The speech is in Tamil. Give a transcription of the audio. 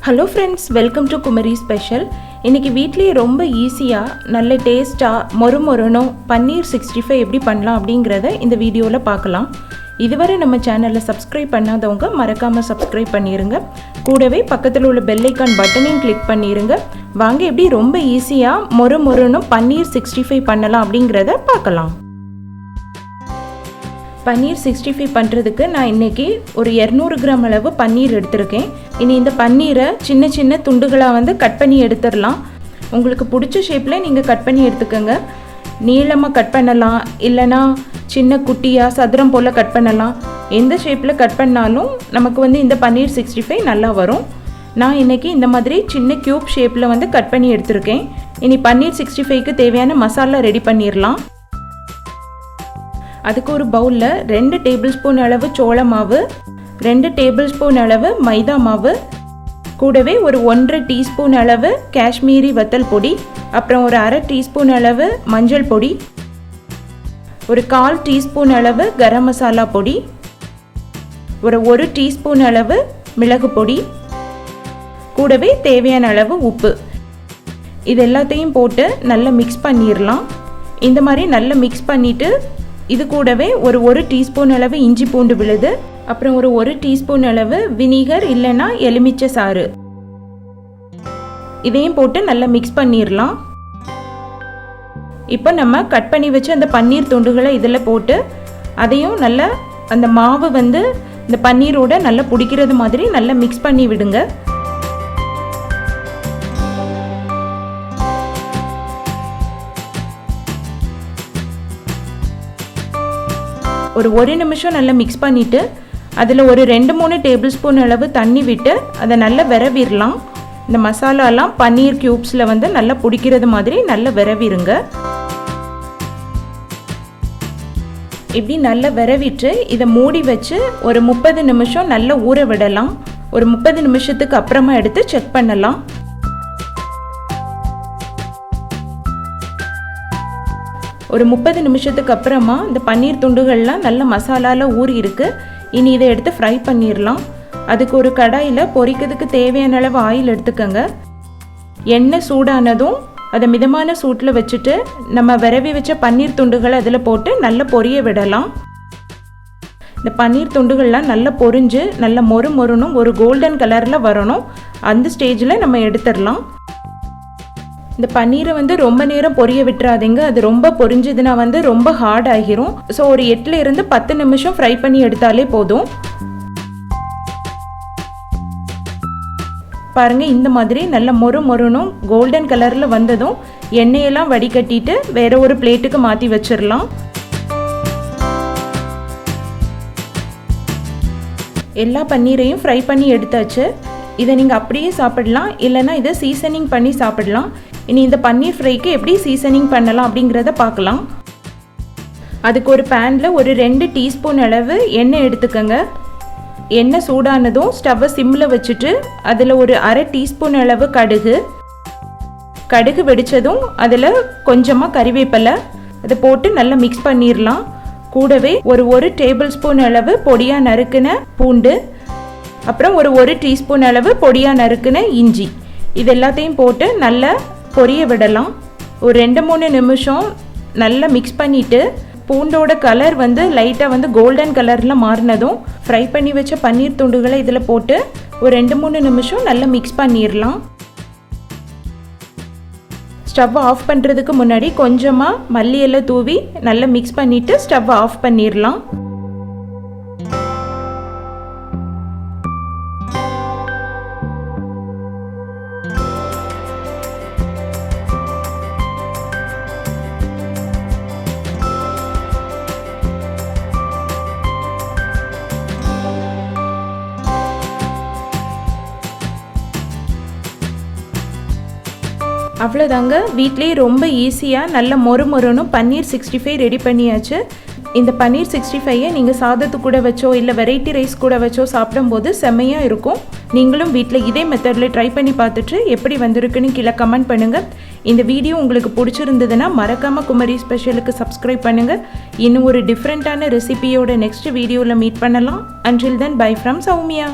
Hello friends, welcome to Kumari special. இன்றைக்கி வீட்லேயே ரொம்ப ஈஸியாக நல்ல டேஸ்ட்டாக மொறுமொறுனும் பன்னீர் 65 எப்படி பண்ணலாம் அப்படிங்கிறத இந்த வீடியோவில் பார்க்கலாம். இதுவரை நம்ம சேனலில் சப்ஸ்கிரைப் பண்ணாதவங்க மறக்காமல் சப்ஸ்கிரைப் பண்ணிடுங்க. கூடவே பக்கத்தில் உள்ள பெல் ஐக்கான் பட்டனையும் கிளிக் பண்ணிடுங்க. வாங்க எப்படி ரொம்ப ஈஸியாக மொறுமொறுனும் பன்னீர் 65 பண்ணலாம் அப்படிங்கிறத பார்க்கலாம். பன்னீர் 65 பண்ணுறதுக்கு நான் இன்றைக்கி ஒரு 200 கிராம் அளவு பன்னீர் எடுத்திருக்கேன். இனி இந்த பன்னீரை சின்ன சின்ன துண்டுகளாக கட் பண்ணி எடுத்துடலாம். உங்களுக்கு பிடிச்ச ஷேப்பில் நீங்கள் கட் பண்ணி எடுத்துக்கோங்க. நீளமாக கட் பண்ணலாம், இல்லைனா சின்ன குட்டியாக சதுரம் போல் கட் பண்ணலாம். எந்த ஷேப்பில் கட் பண்ணாலும் நமக்கு இந்த பன்னீர் 65 நல்லா வரும். நான் இன்றைக்கி இந்த மாதிரி சின்ன க்யூப் ஷேப்பில் கட் பண்ணி எடுத்திருக்கேன். இனி பன்னீர் 65க்கு தேவையான மசாலா ரெடி பண்ணிடலாம். அதுக்கு ஒரு பவுலில் 2 டேபிள் ஸ்பூன் அளவு சோள மாவு, 2 டேபிள் ஸ்பூன் அளவு மைதா மாவு, கூடவே ஒரு 1.5 டீஸ்பூன் அளவு காஷ்மீரி வத்தல் பொடி, அப்புறம் ஒரு 1/2 டீஸ்பூன் அளவு மஞ்சள் பொடி, ஒரு 1/4 டீஸ்பூன் அளவு கரம் மசாலா பொடி, ஒரு 1 டீஸ்பூன் அளவு மிளகு பொடி, கூடவே தேவையான அளவு உப்பு. இது எல்லாத்தையும் போட்டு நல்லா மிக்ஸ் பண்ணிடலாம். இந்த மாதிரி நல்லா மிக்ஸ் பண்ணிவிட்டு இது கூடவே ஒரு 1 டீஸ்பூன் அளவு இஞ்சி பூண்டு விழுது, அப்புறம் ஒரு 1 டீஸ்பூன் அளவு வினிகர் இல்லைன்னா எலுமிச்சை சாறு, இதையும் போட்டு நல்லா மிக்ஸ் பண்ணிடலாம். இப்போ நம்ம கட் பண்ணி வச்சு அந்த பன்னீர் துண்டுகளை இதில் போட்டு அதையும் நல்லா அந்த மாவு இந்த பன்னீரோட நல்லா பிடிக்கிறது மாதிரி நல்லா மிக்ஸ் பண்ணி விடுங்க. ஒரு 1 நிமிஷம் நல்லா மிக்ஸ் பண்ணிவிட்டு அதில் ஒரு 2-3 டேபிள் ஸ்பூன் அளவு தண்ணி விட்டு அதை நல்லா விரவிடலாம். இந்த மசாலாலாம் பன்னீர் க்யூப்ஸில் நல்லா பிடிக்கிறது மாதிரி நல்லா விரவிடுங்க. இப்படி நல்லா விரவிட்டு இதை மூடி வச்சு ஒரு 30 நிமிஷம் நல்லா ஊற விடலாம். ஒரு 30 நிமிஷத்துக்கு அப்புறமா எடுத்து செக் பண்ணலாம். ஒரு 30 நிமிஷத்துக்கு அப்புறமா இந்த பன்னீர் துண்டுகள்லாம் நல்ல மசாலாவில் ஊறி இருக்கு. இனி இதை எடுத்து ஃப்ரை பண்ணிடலாம். அதுக்கு ஒரு கடாயில் பொரிக்கிறதுக்கு தேவையான அளவு ஆயில் எடுத்துக்கோங்க. எண்ணெய் சூடானதும் அதை மிதமான சூட்டில் வச்சுட்டு நம்ம விரவி வச்ச பன்னீர் துண்டுகளை அதில் போட்டு நல்லா பொரிய விடலாம். இந்த பன்னீர் துண்டுகள்லாம் நல்லா பொரிஞ்சு நல்லா மொறுமொறுனும் ஒரு கோல்டன் கலரில் வரணும். அந்த ஸ்டேஜில் நம்ம எடுத்துடலாம். இந்த பன்னீரை ரொம்ப நேரம் பொரிய விட்டுறாதீங்க. அது ரொம்ப பொரிஞ்சதுன்னா ரொம்ப ஹார்ட் ஆகிரும். ஸோ ஒரு 8-10 நிமிஷம் ஃப்ரை பண்ணி எடுத்தாலே போதும். பாருங்கள், இந்த மாதிரி நல்ல மொறுமொறுனும் கோல்டன் கலரில் வந்ததும் எண்ணெயெல்லாம் வடிகட்டிட்டு வேற ஒரு பிளேட்டுக்கு மாற்றி வச்சிடலாம். எல்லா பன்னீரையும் ஃப்ரை பண்ணி எடுத்தாச்சு. இதை நீங்கள் அப்படியே சாப்பிடலாம், இல்லைன்னா இதை சீசனிங் பண்ணி சாப்பிடலாம். இனி இந்த பன்னீர் ஃப்ரைக்கு எப்படி சீசனிங் பண்ணலாம் அப்படிங்கிறத பார்க்கலாம். அதுக்கு ஒரு பேனில் ஒரு 2 டீஸ்பூன் அளவு எண்ணெய் எடுத்துக்கோங்க. எண்ணெய் சூடானதும் ஸ்டவ்வை சிம்மில் வச்சுட்டு அதில் ஒரு 1/2 டீஸ்பூன் அளவு கடுகு வெடித்ததும் அதில் கொஞ்சமாக கறிவேப்பிலை அதை போட்டு நல்லா மிக்ஸ் பண்ணிடலாம். கூடவே ஒரு 1 டேபிள் ஸ்பூன் அளவு பொடியாக நறுக்கின பூண்டு, அப்புறம் ஒரு 1 டீஸ்பூன் அளவு பொடியாக நறுக்கின இஞ்சி, இது எல்லாத்தையும் போட்டு நல்லா பொரிய விடலாம். ஒரு 2-3 நிமிஷம் நல்லா மிக்ஸ் பண்ணிவிட்டு பூண்டோட கலர் லைட்டாக கோல்டன் கலரில் மாறினதும் ஃப்ரை பண்ணி வச்ச பன்னீர் துண்டுகளை இதில் போட்டு ஒரு 2-3 நிமிஷம் நல்லா மிக்ஸ் பண்ணிடலாம். ஸ்டவ் ஆஃப் பண்ணுறதுக்கு முன்னாடி கொஞ்சமாக மல்லி இலை தூவி நல்லா மிக்ஸ் பண்ணிவிட்டு ஸ்டவ் ஆஃப் பண்ணிடலாம். அவ்வளோதாங்க, வீட்லேயே ரொம்ப ஈஸியாக நல்ல மொறுமொறுனும் பன்னீர் 65 ரெடி பண்ணியாச்சு. இந்த பன்னீர் 65ஐ நீங்கள் சாதத்து கூட வச்சோ இல்லை வெரைட்டி ரைஸ் கூட வச்சோ சாப்பிடும்போது செம்மையாக இருக்கும். நீங்களும் வீட்டில் இதே மெத்தடில் ட்ரை பண்ணி பார்த்துட்டு எப்படி வந்திருக்குன்னு கீழே கமெண்ட் பண்ணுங்கள். இந்த வீடியோ உங்களுக்கு பிடிச்சிருந்ததுன்னா மறக்காமல் குமரி ஸ்பெஷலுக்கு சப்ஸ்கிரைப் பண்ணுங்கள். இன்னும் ஒரு டிஃப்ரெண்ட்டான ரெசிபியோட நெக்ஸ்ட் வீடியோவில் மீட் பண்ணலாம். Until then bye from Soumya.